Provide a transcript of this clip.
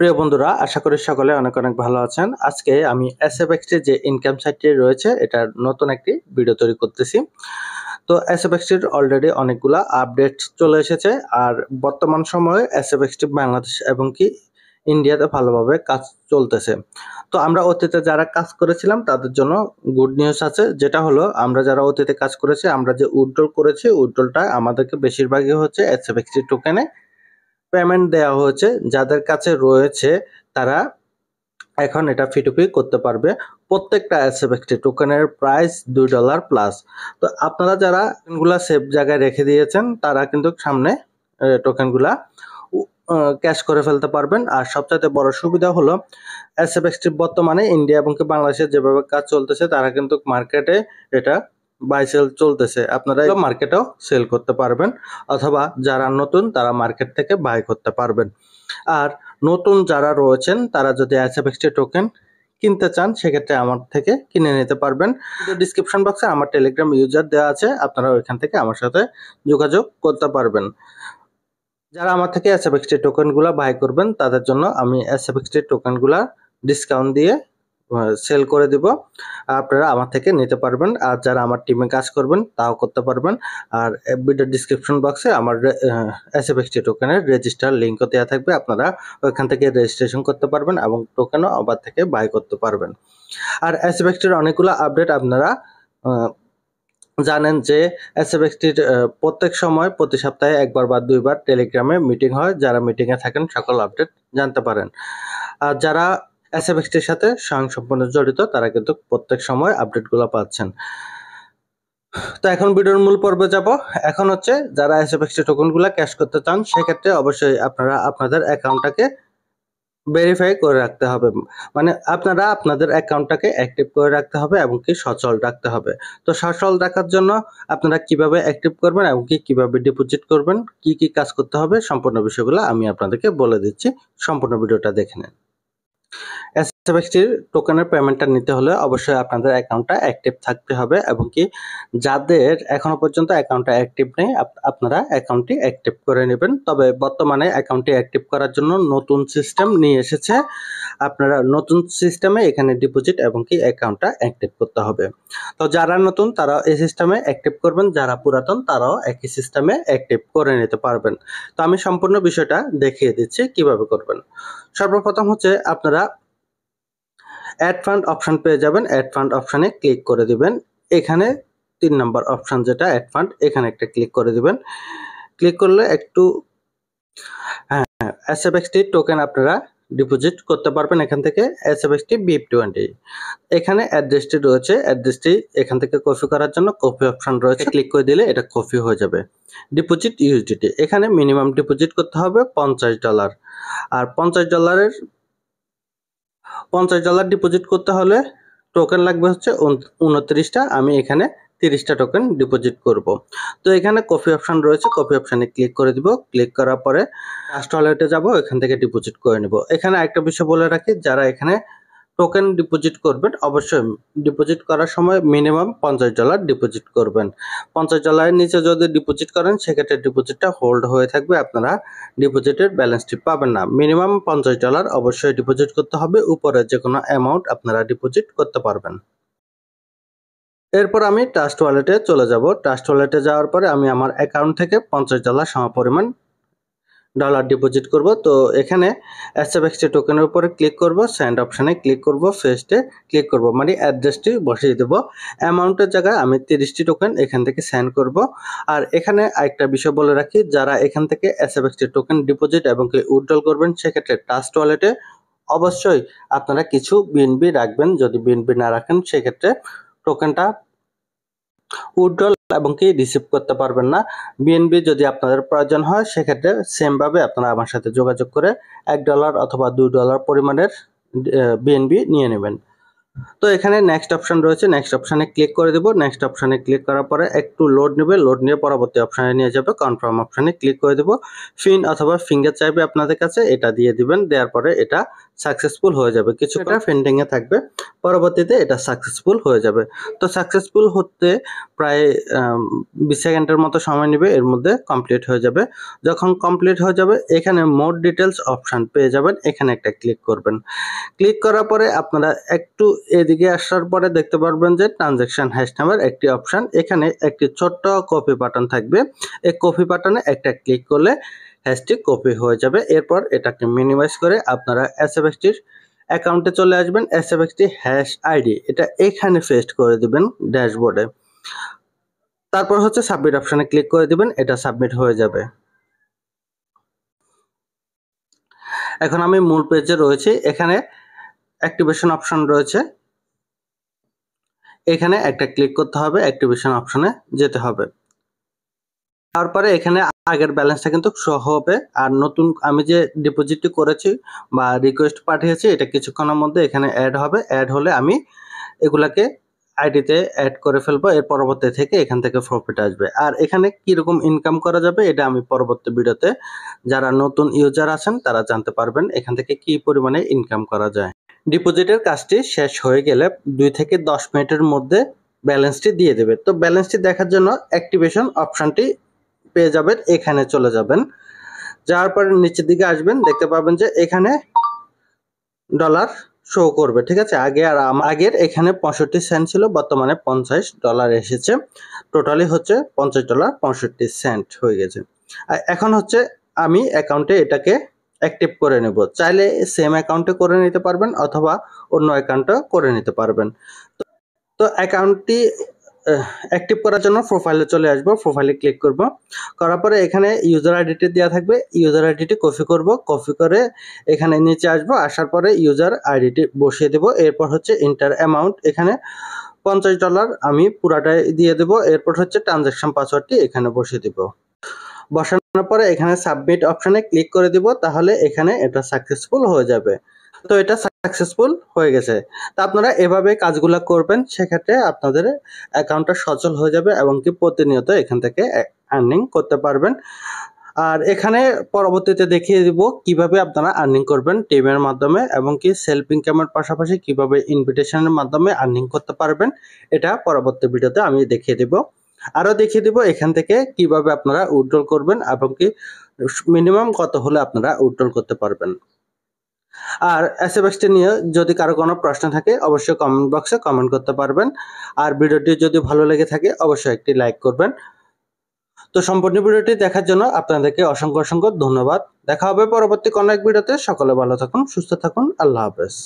প্রিয় বন্ধুরা, আশা করি সকলে অনেক অনেক ভালো আছেন। আজকে আমি এসএফএক্স এর যে ইনকাম সাইটটি রয়েছে এটার নতুন একটি ভিডিও তৈরি করতেছি। তো এসএফএক্স এর অলরেডি অনেকগুলা আপডেট চলে এসেছে। আর বর্তমান সময়ে এসএফএক্স বাংলাদেশ এবং কি ইন্ডিয়াতে ভালোভাবে কাজ চলতেছে। তো আমরা অতীতে যারা কাজ করেছিলাম তাদের জন্য গুড নিউজ আছে, যেটা হলো আমরা যারা অতীতে কাজ করেছি আমরা যে উইথড্রল করেছি উইথড্রলটা আমাদেরকে বেশিরভাগই হচ্ছে এসএফএক্স টোকেনে পেমেন্ট দেওয়া হয়েছে। যাদের কাছে রয়েছে তারা এখন এটা ফি2পি করতে পারবে। প্রত্যেকটা এসএফএক্স টোকেনের প্রাইস $2 প্লাস। তো আপনারা যারা টোকেনগুলা সেফ জায়গায় রেখে দিয়েছেন তারা কিন্তু সামনে টোকেনগুলা ক্যাশ করে ফেলতে পারবেন। আর সবচাইতে বড় সুবিধা হলো এসএফএক্স বর্তমানে ইন্ডিয়া এবং বাংলাদেশে যেভাবে কাজ চলতেছে তারা কিন্তু মার্কেটে এটা বাই সেল চলতেছে। আপনারা মার্কেটেও সেল করতে পারবেন, অথবা যারা নতুন তারা মার্কেট থেকে বাই করতে পারবেন। আর নতুন যারা রয়েছেন তারা যদি এসএফএক্স টোকেন কিনতে চান সেক্ষেত্রে আমার থেকে কিনে নিতে পারবেন। ডিসক্রিপশন বক্সে আমার টেলিগ্রাম ইউজার দেওয়া আছে, আপনারা ওইখান থেকে আমার সাথে যোগাযোগ করতে পারবেন। যারা আমার থেকে এসএফএক্স টোকেনগুলো বাই করবেন তাদের জন্য আমি এসএফএক্স টোকেনগুলো ডিসকাউন্ট দিয়ে সেল করে দিব, আপনারা আমার থেকে নিতে পারবেন। আর যারা আমার টিমে কাজ করবেন তাও করতে পারবেন। আর ভিডিও ডিসক্রিপশন বক্সে আমার এসএফএক্স টোকেনের রেজিস্টার লিঙ্কও দেওয়া থাকবে, আপনারা ওইখান থেকে রেজিস্ট্রেশন করতে পারবেন এবং টোকেনও আবার থেকে বাই করতে পারবেন। আর এসএফএক্স অনেকগুলো আপডেট আপনারা জানেন যে এসএফএক্স প্রত্যেক সময় প্রতি সপ্তাহে একবার বা দুইবার টেলিগ্রামে মিটিং হয়, যারা মিটিংয়ে থাকেন সকল আপডেট জানতে পারেন। আর যারা এসএফএক্স এর সাথে স্বয়ংসম্পূর্ণ জড়িত তারা কিন্তু প্রত্যেক সময় আপডেটগুলো পাচ্ছেন। তো এখন ভিডিওর মূল পর্বে যাব। এখন হচ্ছে যারা এসএফএক্স টোকেনগুলো ক্যাশ করতে চান সেক্ষেত্রে অবশ্যই আপনারা আপনাদের অ্যাকাউন্টটাকে ভেরিফাই করে রাখতে হবে, মানে আপনারা আপনাদের অ্যাকাউন্টটাকে অ্যাক্টিভ করে রাখতে হবে এবং কি সচল রাখতে হবে। তো সচল রাখার জন্য আপনারা কিভাবে অ্যাক্টিভ করবেন এবং কি কিভাবে ডিপোজিট করবেন, কি কি কাজ করতে হবে সম্পূর্ণ বিষয়গুলো আমি আপনাদেরকে বলে দিচ্ছি, সম্পূর্ণ ভিডিওটা দেখে নেন। এসএফএক্স টোকেনের পেমেন্টটা নিতে হলে অবশ্যই আপনাদের অ্যাকাউন্টটা অ্যাক্টিভ থাকতে হবে এবং কি যাদের এখনো পর্যন্ত অ্যাকাউন্টটা অ্যাক্টিভ নেই আপনারা অ্যাকাউন্টটি অ্যাক্টিভ করে নেবেন। তবে বর্তমানে অ্যাকাউন্টটি অ্যাক্টিভ করার জন্য নতুন সিস্টেম নিয়ে এসেছে, আপনারা নতুন সিস্টেমে এখানে ডিপোজিট এবং কি অ্যাকাউন্টটা অ্যাক্টিভ করতে হবে। তো যারা নতুন তারা এই সিস্টেমে অ্যাক্টিভ করবেন, যারা পুরাতন তারাও একই সিস্টেমে অ্যাক্টিভ করে নিতে পারবেন। তো আমি সম্পূর্ণ বিষয়টা দেখিয়ে দিচ্ছি কিভাবে করবেন। সর্বপ্রথম হচ্ছে আপনারা অ্যাড ফান্ড অপশন পেয়ে যাবেন, অ্যাড ফান্ড অপশনে ক্লিক করে দিবেন। এখানে 3 নম্বর অপশন যেটা অ্যাড ফান্ড, এখানে একটা ক্লিক করে দিবেন। ক্লিক করলে একটু এসএফএক্স টোকেন আপনারা ডিপোজিট করতে পারবেন এখান থেকে, এসএফএক্স BIP20। এখানে অ্যাড্রেসটি রয়েছে, অ্যাড্রেসটি এখান থেকে কপি করার জন্য কপি অপশন রয়েছে, ক্লিক করে দিলে এটা কপি হয়ে যাবে। ডিপোজিট ইউএসডিটি, এখানে মিনিমাম ডিপোজিট করতে হবে $50। আর $50 ডিপোজিট করতে হলে টোকেন লাগবে হচ্ছে 29টা। আমি এখানে 30টা টোকেন ডিপোজিট করব। তো এখানে কপি অপশন রয়েছে, কপি অপশনে ক্লিক করে দিব। ক্লিক করার পরে ট্রাস্ট ওয়ালেটে যাব, এখান থেকে ডিপোজিট করে নেব। এখানে একটা বিষয় বলে রাখি, যারা এখানে টোকেন ডিপোজিট করবেন অবশ্যই ডিপোজিট করার সময় মিনিমাম $50 ডিপোজিট করবেন। $50 নিচে যদি ডিপোজিট করেন সেক্ষেত্রে ডিপোজিটটা হোল্ড হয়ে থাকবে, আপনারা ডিপোজিটের ব্যালেন্সটি পাবেন না। মিনিমাম $50 অবশ্যই ডিপোজিট করতে হবে, উপরে যে কোনো অ্যামাউন্ট আপনারা ডিপোজিট করতে পারবেন। এরপর আমি ট্রাস্ট ওয়ালেটে চলে যাব। ট্রাস্ট ওয়ালেটে যাওয়ার পরে আমি আমার অ্যাকাউন্ট থেকে $50 সমপরিমাণ ডলার ডিপোজিট করব। তো এখানে এসএফএক্স টোকেনের উপরে ক্লিক করব, সেন্ড অপশনে ক্লিক করব, ফেস্টে ক্লিক করব, মানে অ্যাড্রেসটি বসিয়ে দেব। অ্যামাউন্টের জায়গায় আমি 30টি টোকেন এখান থেকে সেন্ড করব। আর এখানে আরেকটা বিষয় বলে রাখি, যারা এখান থেকে এসএফএক্স টোকেন ডিপোজিট এবং উইথড্রল করবেন সেক্ষেত্রে ট্রাস্ট ওয়ালেটে অবশ্যই আপনারা কিছু বিএনবি রাখবেন। যদি বিএনবি না রাখেন সেক্ষেত্রে টোকেনটা উইথড্রল এবং কি রিসিভ করতে পারবেন না। বিএনবি যদি আপনাদের প্রয়োজন হয় সেক্ষেত্রে সেম ভাবে আপনারা আমার সাথে যোগাযোগ করে $1 অথবা $2 পরিমাণের বিএনবি নিয়ে নেবেন। তো এখানে নেক্সট অপশন রয়েছে, নেক্সট অপশনে ক্লিক করে দেব। নেক্সট অপশনে ক্লিক করার পরে একটু লোড নেবে, লোড নিয়ে পরবর্তী অপশনে নিয়ে যাবে। কনফার্ম অপশনে ক্লিক করে দেব। পিন অথবা ফিঙ্গার চাইবে আপনাদের কাছে, এটা দিয়ে দিবেন। দেওয়ার পরে এটা সাকসেসফুল হয়ে যাবে, কিছুটা পেন্ডিং এ থাকবে, পরবর্তীতে এটা সাকসেসফুল হয়ে যাবে। তো সাকসেসফুল হতে প্রায় 20 সেকেন্ডের মতো সময় নেবে, এর মধ্যে কমপ্লিট হয়ে যাবে। যখন কমপ্লিট হয়ে যাবে এখানে মোর ডিটেলস অপশন পেয়ে যাবেন, এখানে একটা ক্লিক করবেন। ক্লিক করার পরে আপনারা একটু এদিকে আসার পরে দেখতে পারবেন যে ট্রানজ্যাকশন হ্যাশ নামের একটি অপশন, এখানে একটি ছোট্ট কপি বাটন থাকবে। এই কপি বাটনে একটা ক্লিক করলে হ্যাশটি কপি হয়ে যাবে। এরপর এটাকে মিনিমাইজ করে আপনারা এসএফএক্সটির অ্যাকাউন্টে চলে আসবেন। এসএফএক্সটি হ্যাশ আইডি এটা এখানে পেস্ট করে দিবেন ড্যাশবোর্ডে। তারপর হচ্ছে সাবমিট অপশনে ক্লিক করে দিবেন, এটা সাবমিট হয়ে যাবে। এখন আমি মূল পেজে রয়েছে, এখানে অ্যাক্টিভেশন অপশন রয়েছে, এখানে একটা ক্লিক করতে হবে, অ্যাক্টিভেশন অপশনে যেতে হবে। তারপরে এখানে আগের ব্যালেন্সটা কিন্তু শো হবে, আর নতুন আমি যে ডিপোজিটটি করেছি বা রিকোয়েস্ট পাঠিয়েছি এটা কিছুক্ষণের মধ্যে এখানে অ্যাড হবে। অ্যাড হলে আমি এগুলাকে আইডিতে অ্যাড করে ফেলবো, এর পরবর্তী থেকে এখান থেকে প্রফিট আসবে। আর এখানে কিরকম ইনকাম করা যাবে এটা আমি পরবর্তী ভিডিওতে, যারা নতুন ইউজার আছেন তারা জানতে পারবেন এখান থেকে কি পরিমাণে ইনকাম করা যায়। ডিপোজিটের কাজটি শেষ হয়ে গেলে 2 থেকে 10 মিনিটের মধ্যে ব্যালেন্সটি দিয়ে দেবে। তো ব্যালেন্সটি দেখার জন্য অ্যাক্টিভেশন অপশনটি পেয়ে যাবেন, এখানে চলে যাবেন। যাওয়ার পরে নিচের দিকে আসবেন, দেখতে পাবেন যে এখানে ডলার শো করবে, ঠিক আছে। আগের এখানে 65 সেন্ট ছিল, বর্তমানে $50 এসেছে। টোটালি হচ্ছে $50 65 সেন্ট হয়ে গেছে। আর এখন হচ্ছে আমি অ্যাকাউন্টে এটাকে অ্যাক্টিভ করে নেব। চাইলে সেম অ্যাকাউন্টে করে নিতে পারবেন অথবা অন্য অ্যাকাউন্টে করে নিতে পারবেন। তো অ্যাকাউন্টটি অ্যাক্টিভ করার জন্য প্রোফাইলে চলে আসবো, প্রোফাইলে ক্লিক করব। করার পরে এখানে ইউজার আইডিটি দেওয়া থাকবে, ইউজার আইডিটি কপি করব, কপি করে এখানে নিচে আসবো, আসার পরে ইউজার আইডিটি বসিয়ে দেব। এরপর হচ্ছে ইন্টার অ্যামাউন্ট, এখানে $50 আমি পুরাটাই দিয়ে দেব। এরপর হচ্ছে ট্রানজ্যাকশন পাসওয়ার্ডটি এখানে বসিয়ে দেব। বসানোর পরে এখানে সাবমিট অপশনে ক্লিক করে দিব, তাহলে এখানে এটা সাকসেসফুল হয়ে যাবে। তো এটা সাকসেসফুল হয়ে গেছে। তো আপনারা এভাবে কাজগুলো করবেন, সেক্ষেত্রে আপনাদের অ্যাকাউন্টটা সচল হয়ে যাবে এবং কি প্রতিনিয়ত এখান থেকে আর্নিং করতে পারবেন। আর এখানে পরবর্তীতে দেখিয়ে দিব কিভাবে আপনারা আর্নিং করবেন টিমের মাধ্যমে, এবং কি সেলফ ইনকামের পাশাপাশি কিভাবে ইনভিটেশনের মাধ্যমে আর্নিং করতে পারবেন, এটা পরবর্তী ভিডিওতে আমি দেখিয়ে দিব। আরও দেখিয়ে দিব এখান থেকে কিভাবে আপনারা উইথড্রল করবেন এবং কি মিনিমাম কত হলে আপনারা উইথড্রল করতে পারবেন। আর এসএফএক্সটি নিয়ে যদি কারো কোনো প্রশ্ন থাকে অবশ্যই কমেন্ট বক্সে কমেন্ট করতে পারবেন। আর ভিডিওটি যদি ভালো লেগে থাকে অবশ্যই একটি লাইক করবেন। তো সম্পূর্ণ ভিডিওটি দেখার জন্য আপনাদেরকে অসংখ্য অসংখ্য ধন্যবাদ। দেখা হবে পরবর্তী কোনো এক ভিডিওতে। সকলে ভালো থাকুন, সুস্থ থাকুন, আল্লাহ হাফেজ।